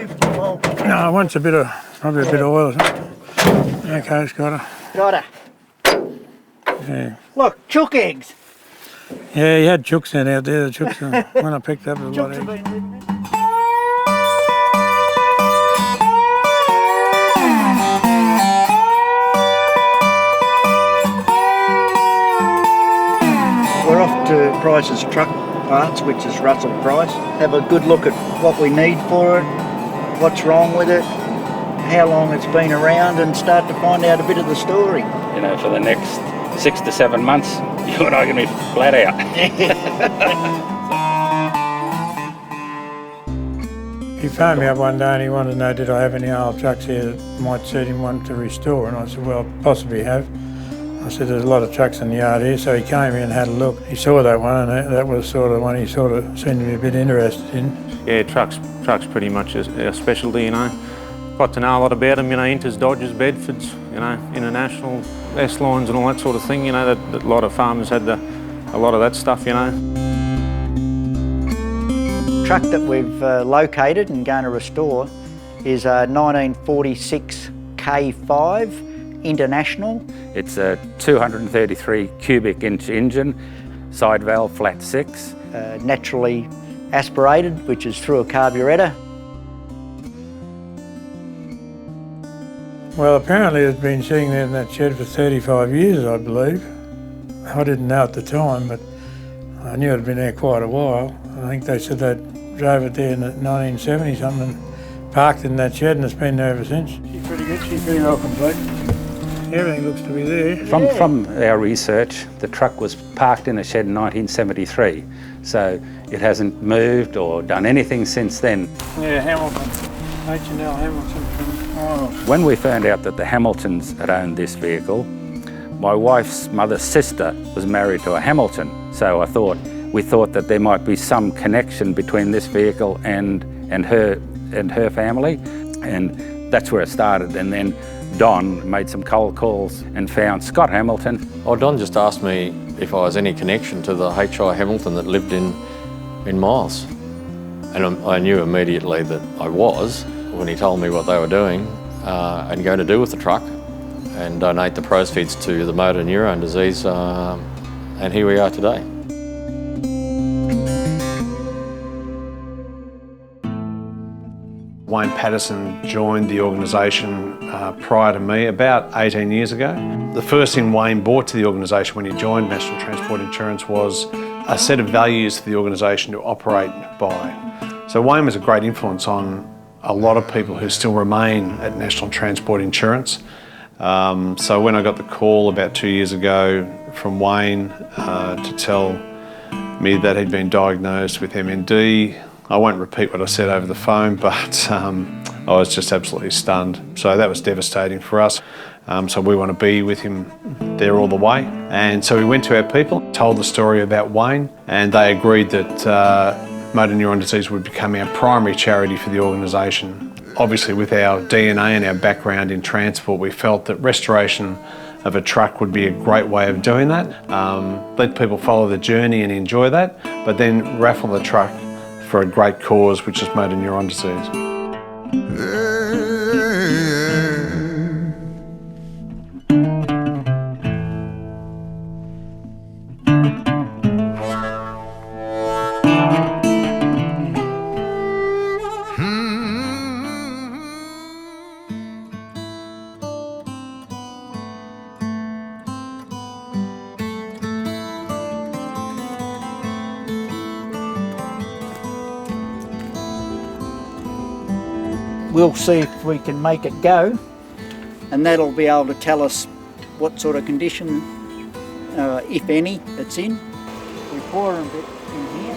50 volt. No, it wants probably a bit of oil or something. Okay, it's got her. Got her. Yeah. Look, chook eggs. Yeah, you had chooks in out there. The chooks, when I picked up, there was a lot Chooks of have eggs. been living in. We're off to Price's Truck Parts, which is Russell Price. Have a good look at what we need for it, what's wrong with it, how long it's been around, and start to find out a bit of the story. You know, for the next 6 to 7 months, you and I are going to be flat out. He phoned me up one day and he wanted to know did I have any old trucks here that might suit him one to restore, and I said, well, possibly have. I said, there's a lot of trucks in the yard here, so he came in and had a look. He saw that one, and that was sort of the one he sort of seemed to be a bit interested in. Yeah, trucks pretty much our specialty, you know. Got to know a lot about them, you know, Inters, Dodgers, Bedfords, you know, International, S-lines and all that sort of thing, you know, that a lot of farmers had a lot of that stuff, you know. The truck that we've located and going to restore is a 1946 K5 International. It's a 233 cubic inch engine, side valve, flat 6. Naturally aspirated, which is through a carburettor. Well, apparently it's been sitting there in that shed for 35 years, I believe. I didn't know at the time, but I knew it had been there quite a while. I think they said they drove it there in the 1970 something and parked in that shed, and it's been there ever since. She's pretty good, she's pretty well complete. Everything looks to be there. From our research, the truck was parked in a shed in 1973, so it hasn't moved or done anything since then. Yeah, Hamilton, H&L Hamilton from Arnold. When we found out that the Hamiltons had owned this vehicle, my wife's mother's sister was married to a Hamilton, so we thought that there might be some connection between this vehicle and her family, and that's where it started. And then Don made some cold calls and found Scott Hamilton. Oh, Don just asked me if I was any connection to the H.I. Hamilton that lived in Miles. And I knew immediately that I was when he told me what they were doing and going to do with the truck and donate the proceeds to the Motor Neurone Disease, and here we are today. Wayne Patterson joined the organisation prior to me about 18 years ago. The first thing Wayne brought to the organisation when he joined National Transport Insurance was a set of values for the organisation to operate by. So Wayne was a great influence on a lot of people who still remain at National Transport Insurance. So when I got the call about 2 years ago from Wayne to tell me that he'd been diagnosed with MND, I won't repeat what I said over the phone, but I was just absolutely stunned. So that was devastating for us. So we want to be with him there all the way. And so we went to our people, told the story about Wayne, and they agreed that Motor Neurone Disease would become our primary charity for the organisation. Obviously, with our DNA and our background in transport, we felt that restoration of a truck would be a great way of doing that. Let people follow the journey and enjoy that, but then raffle the truck for a great cause, which is Motor Neurone Disease. We'll see if we can make it go, and that'll be able to tell us what sort of condition, if any, it's in. We pour a bit in here.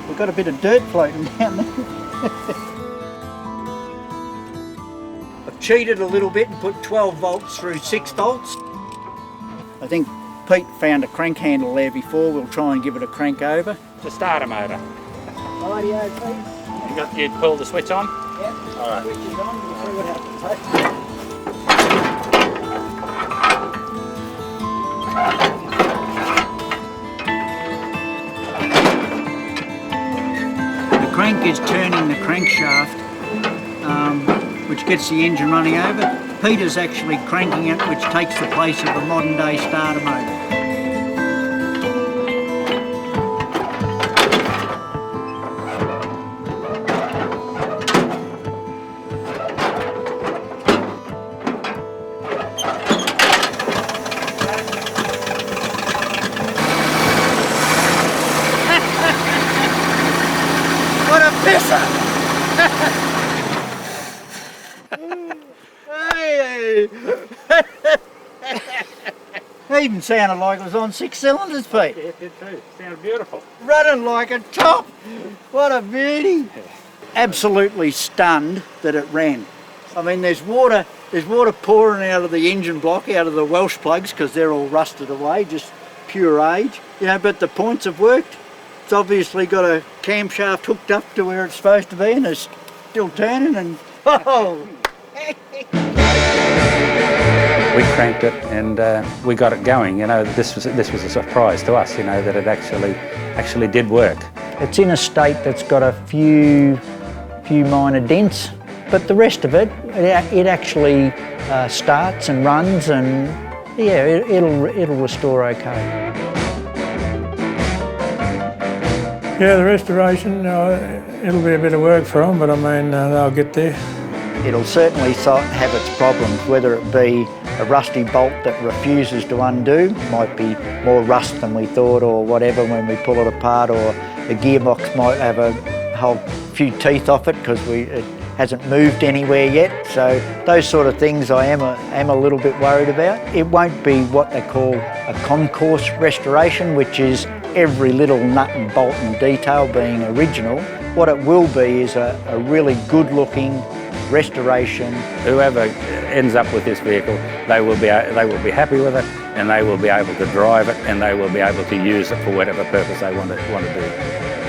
We've got a bit of dirt floating down there. I've cheated a little bit and put 12 volts through 6 volts. I think Pete found a crank handle there before. We'll try and give it a crank over. The starter motor. Rightio, Pete. You pull the switch on? Yep. All right. Switch it on, we'll see what happens. The crank is turning the crankshaft, which gets the engine running over. Peter's actually cranking it, which takes the place of the modern day starter motor. What a pisser! Hey! Even sounded like it was on 6 cylinders, Pete. It did too. Sounded beautiful. Running like a top. What a beauty. Absolutely stunned that it ran. I mean, there's water pouring out of the engine block, out of the Welsh plugs, because they're all rusted away, just pure age. You know, but the points have worked. It's obviously got a camshaft hooked up to where it's supposed to be, and it's still turning, and oh! We cranked it and we got it going. You know, this was a surprise to us. You know, that it actually did work. It's in a state that's got a few minor dents, but the rest of it actually starts and runs, and yeah, it'll restore okay. Yeah, the restoration, it'll be a bit of work for them, but I mean, they'll get there. It'll certainly have its problems, whether it be a rusty bolt that refuses to undo, might be more rust than we thought or whatever when we pull it apart, or the gearbox might have a whole few teeth off it because it hasn't moved anywhere yet. So those sort of things I am a little bit worried about. It won't be what they call a concourse restoration, which is every little nut and bolt and detail being original. What it will be is a really good looking restoration. Whoever ends up with this vehicle, they will be happy with it, and they will be able to drive it, and they will be able to use it for whatever purpose they want to do.